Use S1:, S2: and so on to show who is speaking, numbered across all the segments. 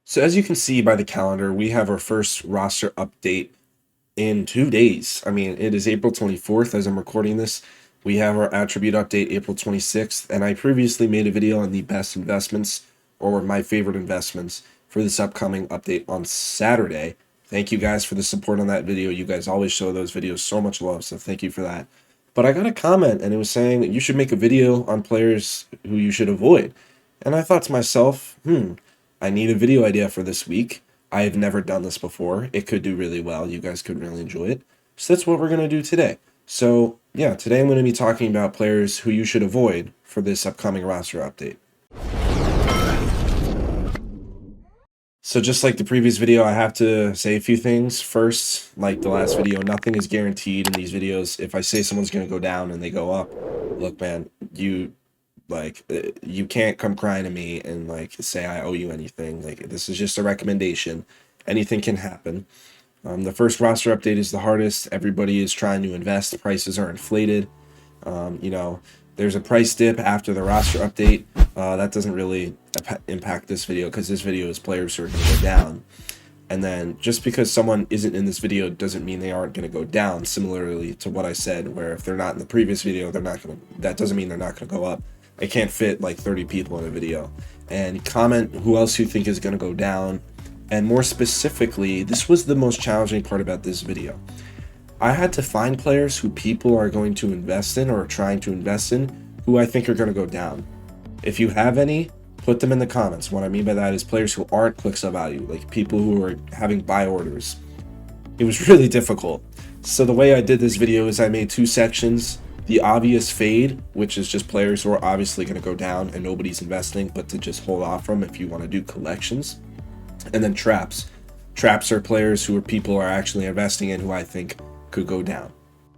S1: So as you can see by the calendar, we have our first roster update in 2 days. I mean, it is April 24th as I'm recording this. We have our attribute update April 26th, and I previously made a video on the best investments or my favorite investments for this upcoming update on Saturday. Thank you guys for the support on that video. You guys always show those videos so much love, so thank you for that. But I got a comment and it was saying that you should make a video on players who you should avoid. And I thought to myself, I need a video idea for this week. I have never done this before. It could do really well. You guys could really enjoy it. So that's what we're going to do today. So yeah, today I'm going to be talking about players who you should avoid for this upcoming roster update. So just like the previous video, I have to say a few things. First, like the last video, nothing is guaranteed in these videos. If I say someone's going to go down and they go up, look, man, you can't come crying to me and like say I owe you anything. Like, this is just a recommendation. Anything can happen. The first roster update is the hardest. Everybody is trying to invest. Prices are inflated. There's a price dip after the roster update. That doesn't really impact this video because this video is players who are going to go down. And then just because someone isn't in this video doesn't mean they aren't going to go down. Similarly to what I said, where if they're not in the previous video, that doesn't mean they're not going to go up. I can't fit like 30 people in a video. And comment who else you think is going to go down. And more specifically, this was the most challenging part about this video. I had to find players who people are going to invest in or are trying to invest in who I think are going to go down. If you have any, put them in the comments. What I mean by that is players who aren't quick sell value, like people who are having buy orders. It was really difficult. So the way I did this video is I made two sections. The obvious fade, which is just players who are obviously going to go down and nobody's investing, but to just hold off from if you want to do collections. And then traps. Traps are players who people are actually investing in who I think could go down.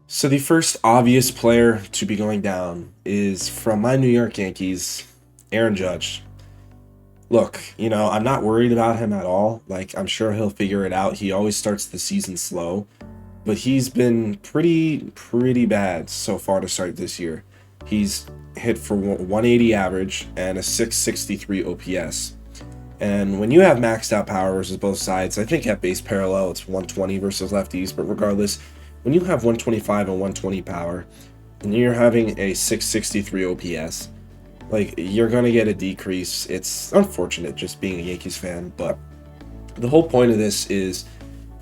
S1: So the first obvious player to be going down is from my New York Yankees, Aaron Judge. Look, I'm not worried about him at all. Like, I'm sure he'll figure it out. He always starts the season slow. But he's been pretty bad so far to start this year. He's hit for 180 average and a 663 OPS. And when you have maxed out power versus both sides, I think at base parallel it's 120 versus lefties, but regardless, when you have 125 and 120 power and you're having a 663 OPS, like, you're going to get a decrease. It's unfortunate just being a Yankees fan, but the whole point of this is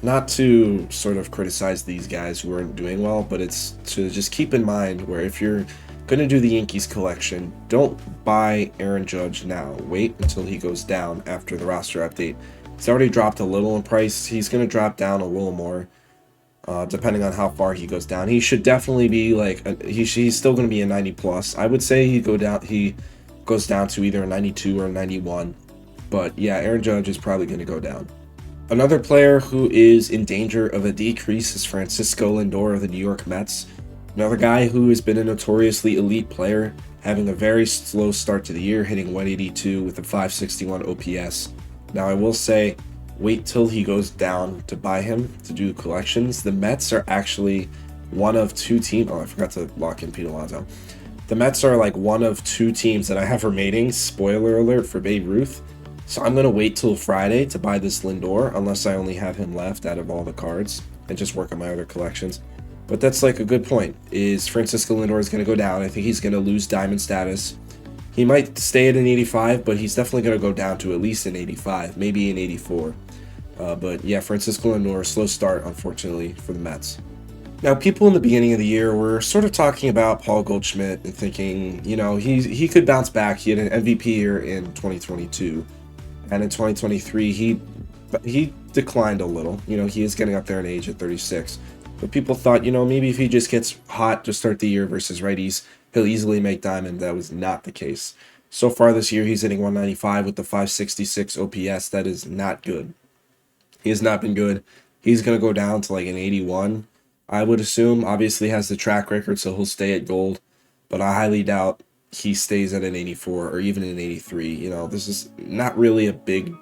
S1: not to sort of criticize these guys who aren't doing well, but it's to just keep in mind where if you're going to do the Yankees collection, don't buy Aaron Judge now. Wait until he goes down after the roster update. He's already dropped a little in price. He's going to drop down a little more depending on how far he goes down. He should definitely be like, he's still going to be a 90 plus. I would say he goes down to either a 92 or a 91. But yeah, Aaron Judge is probably going to go down. Another player who is in danger of a decrease is Francisco Lindor of the New York Mets. Another guy who has been a notoriously elite player, having a very slow start to the year, hitting 182 with a 561 OPS. Now I will say, wait till he goes down to buy him to do collections. The Mets are actually one of two teams. Oh, I forgot to lock in Pete Alonso. The Mets are like one of two teams that I have remaining. Spoiler alert for Babe Ruth. So I'm going to wait till Friday to buy this Lindor, unless I only have him left out of all the cards, and just work on my other collections. But that's like a good point, is Francisco Lindor is going to go down. I think he's going to lose diamond status. He might stay at an 85, but he's definitely going to go down to at least an 85, maybe an 84. But yeah, Francisco Lindor, slow start, unfortunately, for the Mets. Now, people in the beginning of the year were sort of talking about Paul Goldschmidt and thinking, he could bounce back. He had an MVP year in 2022. And in 2023, he declined a little. He is getting up there in age at 36. But people thought, maybe if he just gets hot to start the year versus righties, he'll easily make diamond. That was not the case. So far this year, he's hitting 195 with the 566 OPS. That is not good. He has not been good. He's going to go down to like an 81, I would assume. Obviously has the track record, so he'll stay at gold. But I highly doubt he stays at an 84 or even an 83. This is not really a big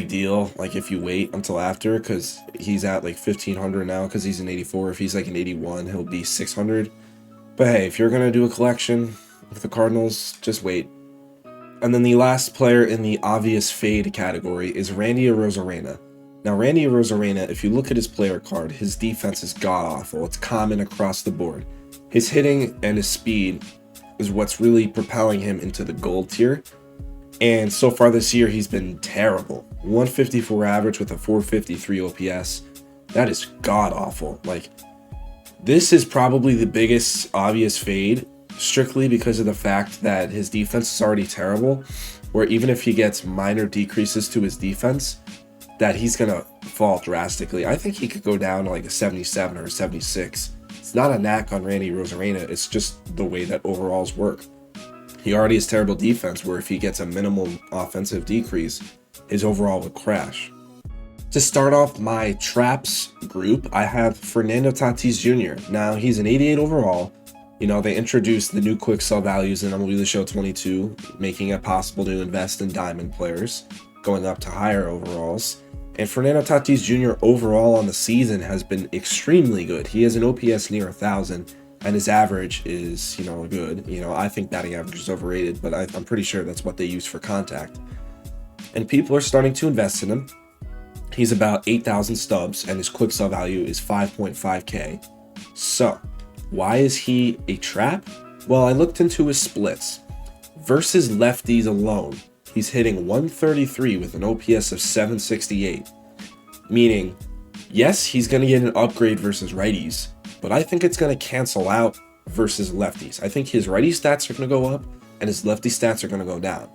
S1: deal, like if you wait until after, because he's at like 1500 now because he's an 84. If he's like an 81, he'll be 600. But hey, if you're going to do a collection with the Cardinals, just wait. And then the last player in the obvious fade category is Randy Rosara. Now, Randy Rosara, if you look at his player card, his defense is god-awful. It's common across the board. His hitting and his speed is what's really propelling him into the gold tier. And so far this year, he's been terrible. 154 average with a 453 OPS. That is god-awful. Like, this is probably the biggest obvious fade, strictly because of the fact that his defense is already terrible, where even if he gets minor decreases to his defense, that he's going to fall drastically. I think he could go down to like a 77 or a 76. It's not a knack on Randy Rosara, it's just the way that overalls work. He already has terrible defense, where if he gets a minimal offensive decrease, his overall would crash. To start off my traps group, I have Fernando Tatis Jr. Now, he's an 88 overall. You know, they introduced the new quick sell values in MLB The Show 22, making it possible to invest in diamond players, going up to higher overalls. And Fernando Tatis Jr. overall on the season has been extremely good. He has an OPS near 1,000, and his average is, good. I think batting average is overrated, but I'm pretty sure that's what they use for contact. And people are starting to invest in him. He's about 8,000 stubs, and his quick sell value is 5.5K. So, why is he a trap? Well, I looked into his splits. Versus lefties alone, he's hitting 133 with an OPS of 768. Meaning, yes, he's going to get an upgrade versus righties, but I think it's going to cancel out versus lefties. I think his righty stats are going to go up, and his lefty stats are going to go down.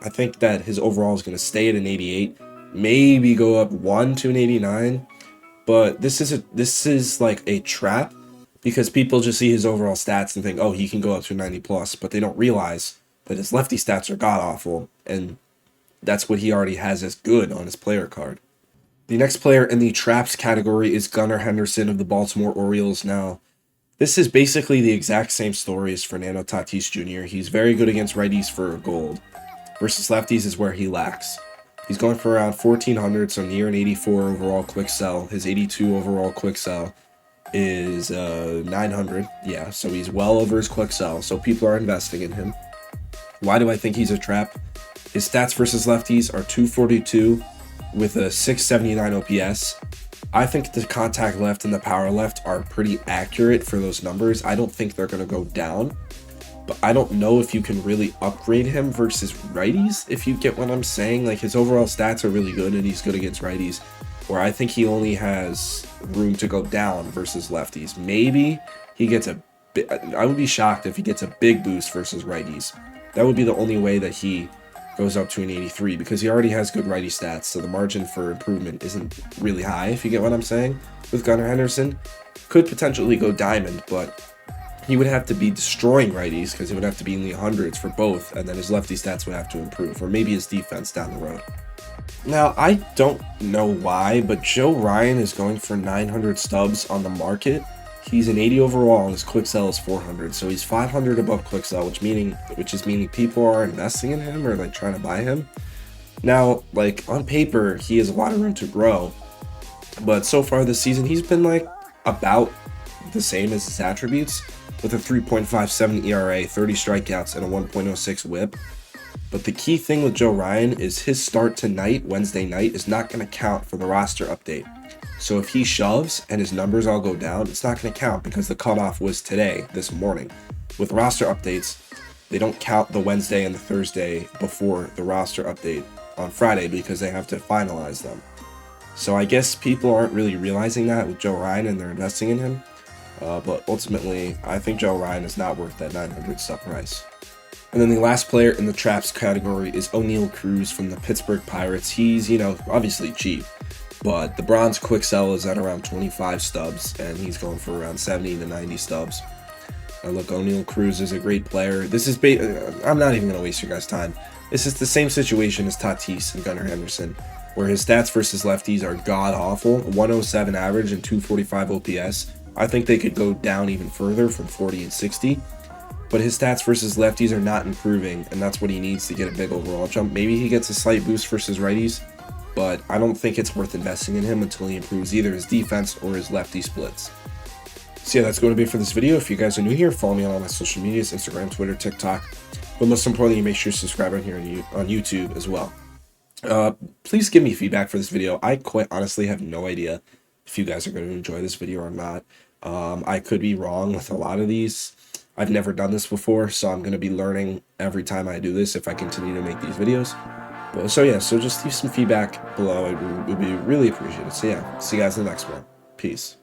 S1: I think that his overall is going to stay at an 88, maybe go up 1 to an 89, but this is like a trap, because people just see his overall stats and think, oh, he can go up to 90 plus, but they don't realize that his lefty stats are god-awful, and that's what he already has as good on his player card. The next player in the traps category is Gunar Henderson of the Baltimore Orioles. Now, this is basically the exact same story as Fernando Tatis Jr. He's very good against righties for gold. Versus lefties is where he lacks. He's going for around 1,400, so near an 84 overall quick sell. His 82 overall quick sell is 900. Yeah, so he's well over his quick sell, so people are investing in him. Why do I think he's a trap? His stats versus lefties are 242 with a 679 OPS. I think the contact left and the power left are pretty accurate for those numbers. I don't think they're going to go down, but I don't know if you can really upgrade him versus righties, if you get what I'm saying. Like, his overall stats are really good and he's good against righties, where I think he only has room to go down versus lefties. Maybe he gets I would be shocked if he gets a big boost versus righties. That would be the only way that he goes up to an 83, because he already has good righty stats, so the margin for improvement isn't really high, if you get what I'm saying. With Gunar Henderson, could potentially go diamond, but he would have to be destroying righties, because he would have to be in the hundreds for both, and then his lefty stats would have to improve, or maybe his defense down the road. Now, I don't know why, but Joe Ryan is going for 900 stubs on the market. He's an 80 overall, and his quick sell is 400, so he's 500 above quick sell, which is meaning people are investing in him or like trying to buy him. Now, like, on paper, he has a lot of room to grow, but so far this season, he's been like about the same as his attributes, with a 3.57 ERA, 30 strikeouts, and a 1.06 whip. But the key thing with Joe Ryan is his start tonight, Wednesday night, is not going to count for the roster update. So if he shoves and his numbers all go down, it's not going to count, because the cutoff was today, this morning. With roster updates, they don't count the Wednesday and the Thursday before the roster update on Friday, because they have to finalize them. So I guess people aren't really realizing that with Joe Ryan, and they're investing in him. But ultimately, I think Joe Ryan is not worth that 900 sub price. And then the last player in the traps category is ONeal Cruz from the Pittsburgh Pirates. He's, obviously cheap, but the bronze quick sell is at around 25 stubs, and he's going for around 70 to 90 stubs. Now look, ONeal Cruz is a great player. This is I'm not even going to waste your guys' time. This is the same situation as Tatis and Gunar Henderson, where his stats versus lefties are god-awful, 107 average and 245 OPS. I think they could go down even further from 40 and 60. But his stats versus lefties are not improving, and that's what he needs to get a big overall jump. Maybe he gets a slight boost versus righties, but I don't think it's worth investing in him until he improves either his defense or his lefty splits. So yeah, that's going to be it for this video. If you guys are new here, follow me on all my social medias, Instagram, Twitter, TikTok. But most importantly, make sure to subscribe on here on YouTube as well. Please give me feedback for this video. I quite honestly have no idea if you guys are going to enjoy this video or not. I could be wrong with a lot of these. I've never done this before, so I'm going to be learning every time I do this if I continue to make these videos. But so yeah, so just leave some feedback below. It would be really appreciated. So yeah, see you guys in the next one. Peace.